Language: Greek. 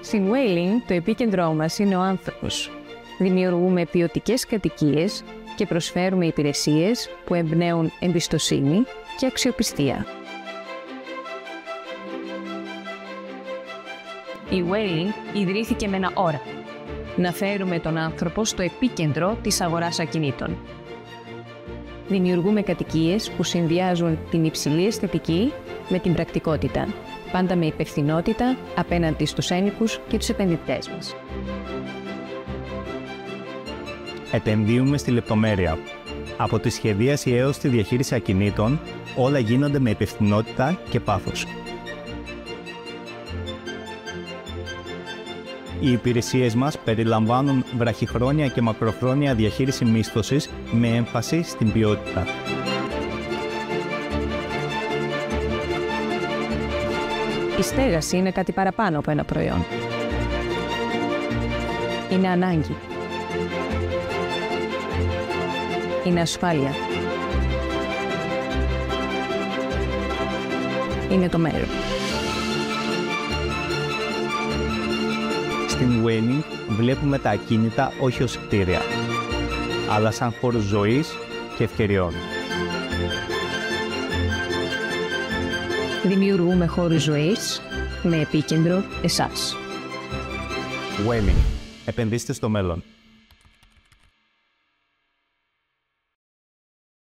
Στην Wailing, το επίκεντρό μας είναι ο άνθρωπος. Δημιουργούμε ποιοτικές κατοικίες και προσφέρουμε υπηρεσίες που εμπνέουν εμπιστοσύνη και αξιοπιστία. Η Wailing ιδρύθηκε με ένα όραμα: να φέρουμε τον άνθρωπο στο επίκεντρο της αγοράς ακινήτων. Δημιουργούμε κατοικίες που συνδυάζουν την υψηλή αισθητική με την πρακτικότητα, πάντα με υπευθυνότητα απέναντι στους ένοικους και τους επενδυτές μας. Επενδύουμε στη λεπτομέρεια. Από τη σχεδίαση έως τη διαχείριση ακινήτων, όλα γίνονται με υπευθυνότητα και πάθος. Οι υπηρεσίες μας περιλαμβάνουν βραχυχρόνια και μακροχρόνια διαχείριση μίσθωσης με έμφαση στην ποιότητα. Η στέγαση είναι κάτι παραπάνω από ένα προϊόν. Είναι ανάγκη. Είναι ασφάλεια. Είναι το μέλλον. Στην Wailing βλέπουμε τα ακίνητα όχι ως κτίρια, αλλά σαν χώρους ζωής και ευκαιριών. Δημιουργούμε χώρους ζωής με επίκεντρο εσάς. Wailing. Επενδύστε στο μέλλον.